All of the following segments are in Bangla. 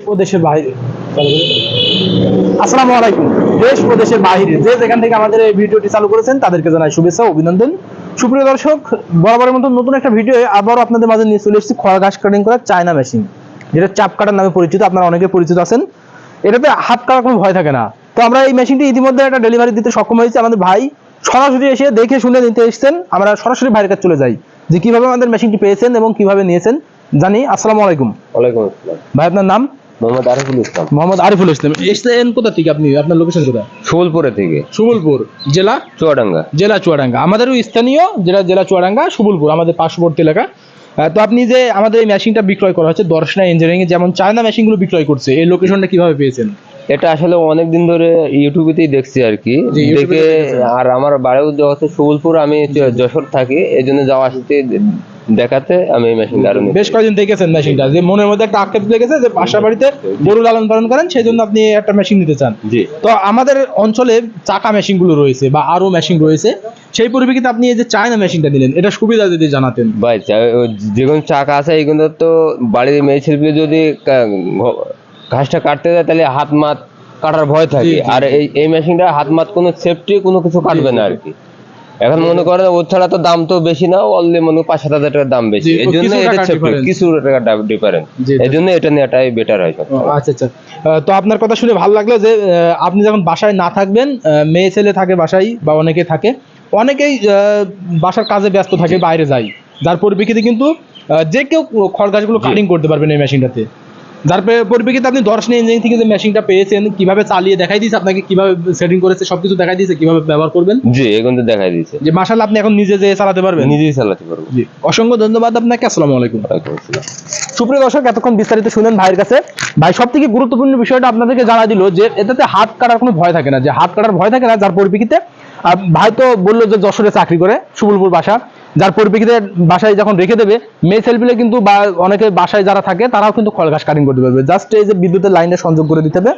ও দেশের বাইরে। আসসালামু আলাইকুম। দেশ ও দেশের বাইরে যে যেখান থেকে আমাদের এই ভিডিওটি চালু করেছেন তাদেরকে জানাই শুভেচ্ছা ও অভিনন্দন। সুপ্রিয় দর্শক, বরাবরের মতো নতুন একটা ভিডিও আবারও আপনাদের মাঝে নিয়ে চলে এসেছি খড় ঘাস কাটিং করা চায়না মেশিন, যেটা চাপ কাটার নামে পরিচিত। আপনারা অনেকে পরিচিত আছেন। এটাতে হাত কাটার কোনো ভয় থাকে না। তো আমরা এই মেশিনটি ইতিমধ্যে একটা ডেলিভারি দিতে সক্ষম হয়েছি। আমাদের ভাই সরাসরি এসে দেখে শুনে নিতে এসেছেন। আমরা সরাসরি ভাইয়ের কাছে চলে যাই যে কিভাবে আমাদের মেশিনটি পেয়েছেন এবং কিভাবে নিয়েছেন জানি। আসসালামু আলাইকুম। ওয়ালাইকুম আসসালাম। ভাই, আপনার নাম? মোহাম্মদ আরিফুল ইসলাম। মোহাম্মদ আরিফুল ইসলাম। এসেছেন কোথা থেকে আপনি? আপনার লোকেশন কোথায়? সুবলপুরে থেকে। সুবলপুর জেলা? চুয়াডাঙ্গা। জেলা চুয়াডাঙ্গা। আমাদেরও স্থানীয় জেলা চুয়াডাঙ্গা, সুবলপুর আমাদের পার্শ্ববর্তী এলাকা। তো আপনি যে আমাদের এই মেশিনটা বিক্রয় করা হচ্ছে দর্শনা ইঞ্জিনিয়ারিং এ, যেমন চায়না মেশিনগুলো বিক্রয় করছে, এই লোকেশনটা কিভাবে পেয়েছেন? এটা আসলে অনেকদিন ধরে ইউটিউবেতেই দেখছি আর কি, দেখে। আর আমার বাড়িও হচ্ছে সুবলপুর, আমি যশোর থাকি, এই জন্য যাওয়া আসতে দেখাতে আমি এই মেশিনটা আরো বেশ কয়েকদিন দেখেছেন মেশিনটা, যে মনের মধ্যে একটা আক্ষেপ লেগেছে যে বাসা বাড়িতে গরু লালন পালন করেন, সেই জন্য আপনি একটা মেশিন নিতে চান। জি। তো আমাদের অঞ্চলে চাকা মেশিন গুলো রয়েছে বা আরো মেশিন রয়েছে, সেই পরিপ্রেক্ষিতে আপনি এই যে চায়না মেশিনটা নিলেন, এটা সুবিধা যদি জানাতেন। ভাই, যেগুলো চাকা আছে এইগুলো তো বাড়ির মেয়ে ছেলে যদি ঘাসটা কাটতে যায় তাহলে হাত মাত কাটার ভয় থাকে। আর এই মেশিনটা হাত মাত কোনো সেফটি কোনো কিছু কাটবে না আর কি। এখন মনে করেন ওর ছাড়া তো দাম তো বেশি না, অনলি মনে 5-7 হাজার টাকার দাম বেশি, এই জন্য এটা কিছু টাকা ডিফারেন্স, এই জন্য এটা নেওয়াটাই বেটার হয়। আচ্ছা আচ্ছা। তো আপনার কথা শুনে ভালো লাগলো যে আপনি যখন বাসায় না থাকবেন, মেয়ে ছেলে থাকে বাসায় বা অনেকে থাকে, অনেকেই বাসার কাজে ব্যস্ত থাকে, বাইরে যায়, যার পরিপ্রেক্ষিতে কিন্তু যে কেউ খড় গাছগুলো কাটিং করতে পারবেন এই মেশিনটাতে। যার পরিপ্রেক্ষিতে আপনি দর্শনা ইঞ্জিনিয়ারিং থেকে যে মেশিনটা পেয়েছেন, কিভাবে চালিয়ে দেখাই দিয়েছে আপনাকে, কিভাবে সেটিং করেছে সবকিছু দেখাই দিয়েছে, কিভাবে ব্যবহার করবেন। জি, এখন তো দেখাই দিয়েছে যে মাশাআল্লাহ, আপনি এখন নিজে যে চালাতে পারবেন, নিজেই চালাতে পারবো। জি, অসংখ্য ধন্যবাদ আপনাকে। আসসালামু আলাইকুম। ওয়ালাইকুম আসসালাম। সুপ্রিয় দর্শক, এতক্ষণ বিস্তারিত শুনেন ভাইয়ের কাছে। ভাই সব থেকে গুরুত্বপূর্ণ বিষয়টা আপনাদেরকে জানা দিল যে এটাতে হাত কাটার কোনো ভয় থাকে না, যে হাত কাটার ভয় থাকে না। যার পরিপ্রেক্ষিতে ভাই তো বললো যে যশোরে চাকরি করে, সুবলপুর বাসা, যার পরিপ্রেক্ষিতে বাসায় যখন রেখে দেবে, মেয়ে ছেলেপিলে কিন্তু বা অনেকে বাসায় যারা থাকে তারাও কিন্তু খড় ঘাস কাটিং করতে পারবে। জাস্ট এই যে বিদ্যুতের লাইনে সংযোগ করে দিতে হবে।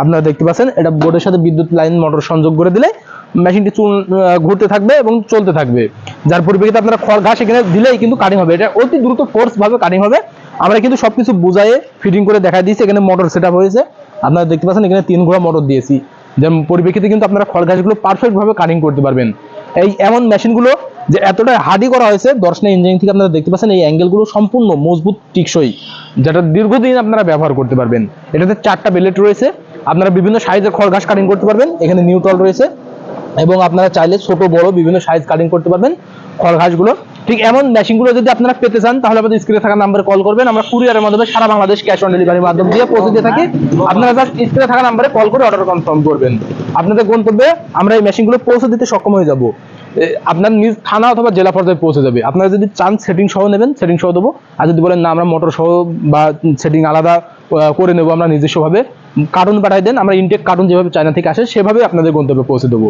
আপনারা দেখতে পাচ্ছেন এটা বোর্ডের সাথে বিদ্যুৎ লাইন মোটর সংযোগ করে দিলে মেশিনটি ঘুরতে থাকবে এবং চলতে থাকবে। যার পরিপ্রেক্ষিতে আপনারা খড় ঘাস এখানে দিলেই কিন্তু কাটিং হবে। এটা অতি দ্রুত ফোর্স ভাবে কাটিং হবে। আমরা কিন্তু সবকিছু বুঝাইয়ে ফিটিং করে দেখা দিয়েছি। এখানে মোটর সেট আপ হয়েছে, আপনারা দেখতে পাচ্ছেন এখানে 3 ঘোড়া মোটর দিয়েছি, যার পরিপ্রেক্ষিতে কিন্তু আপনারা খড় ঘাসগুলো পারফেক্ট ভাবে কাটিং করতে পারবেন। এই এমন মেশিনগুলো যে এতটা হার্ডি করা হয়েছে দর্শনা ইঞ্জিনিয়ারিং থেকে, আপনারা দেখতে পাচ্ছেন এই অ্যাঙ্গেলগুলো সম্পূর্ণ মজবুত টিকসই, যেটা দীর্ঘদিন আপনারা ব্যবহার করতে পারবেন। এটাতে 4টা বেলেট রয়েছে, আপনারা বিভিন্ন সাইজের খড় ঘাস কাটিং করতে পারবেন। এখানে নিউট্রাল রয়েছে এবং আপনারা চাইলে ছোট বড় বিভিন্ন সাইজ কাটিং করতে পারবেন খড় ঘাসগুলো। ঠিক এমন মেশিনগুলো যদি আপনারা পেতে চান তাহলে আমাদের স্ক্রিনে থাকা নাম্বারে কল করবেন। আমরা কুরিয়ারের মাধ্যমে সারা বাংলাদেশ ক্যাশ অন ডেলিভারির মাধ্যম দিয়ে পৌঁছে দিয়ে থাকি। আপনারা জাস্ট স্ক্রিনে থাকা নাম্বারে কল করে অর্ডার কনফার্ম করবেন। আপনাদের গন্তব্যে আমরা এই মেশিনগুলো পৌঁছে দিতে সক্ষম হয়ে যাব। আপনার নিজ থানা অথবা জেলা পর্যায়ে পৌঁছে যাবে। আপনারা যদি চান সেটিং সহ নেবেন, সেটিং সহ দেবো। আর যদি বলেন না আমরা মোটর সহ বা সেটিং আলাদা করে নেবো আমরা নিজস্বভাবে, কার্টুন পাঠাই দেন, আমরা ইনটেক কার্টুন যেভাবে চায়না থেকে আসে সেভাবে আপনাদের গন্তব্যে পৌঁছে দেবো।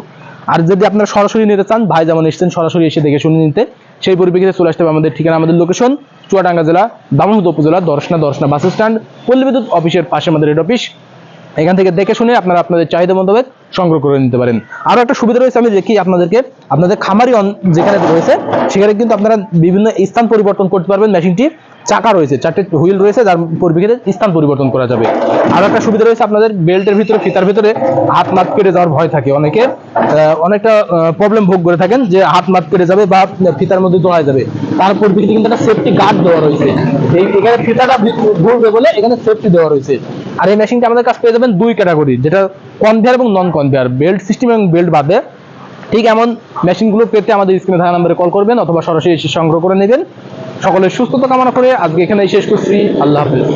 আর যদি আপনারা সরাসরি নিতে চান, ভাই যেমন এসেছেন সরাসরি এসে দেখে শুনে নিতে, সেই পরিপ্রেক্ষিতে চলে আসতে হবে আমাদের ঠিকানা, আমাদের লোকেশন চুয়াডাঙ্গা জেলা দামোহদ উপজেলা দর্শনা বাস স্ট্যান্ড, পল্লী বিদ্যুৎ অফিসের পাশে আমাদের হেড অফিস। এখান থেকে দেখে শুনে আপনারা আপনাদের চাহিদা মোতাবেক সংগ্রহ করে নিতে পারেন। আরো একটা সুবিধা রয়েছে, আমি দেখি আপনাদেরকে, আপনাদের খামারি যেখানে রয়েছে সেখানে কিন্তু আপনারা বিভিন্ন স্থান পরিবর্তন করতে পারবেন। মেশিনটি চাকা রয়েছে, 4টে হুইল রয়েছে, যার পরিপ্রেক্ষিতে স্থান পরিবর্তন করা যাবে। আরো একটা সুবিধা রয়েছে, আপনাদের বেল্টের ভিতরে ফিতার ভিতরে হাত মাত কেটে যাওয়ার ভয় থাকে, অনেকে অনেকটা প্রবলেম ভোগ করে থাকেন যে হাত মাত কেটে যাবে বা ফিতার মধ্যে দোয়া যাবে। তার পরিপ্রেক্ষিতে কিন্তু একটা সেফটি গার্ড দেওয়া রয়েছে। এখানে ফিতাটা ঘুরবে বলে এখানে সেফটি দেওয়া রয়েছে। আর এই মেশিনটা আমাদের কাছে পেয়ে যাবেন 2 ক্যাটাগরি, যেটা কনভেয়ার এবং নন কনভেয়ার, বেল্ট সিস্টেম এবং বেল্ট বাদে। ঠিক এমন মেশিনগুলো পেতে আমাদের স্ক্রিনে থাকা নাম্বারে কল করবেন অথবা সরাসরি এসে সংগ্রহ করে নেবেন। সকলের সুস্থতা কামনা করে আজকে এখানেই শেষ করছি। আল্লাহ হাফেজ।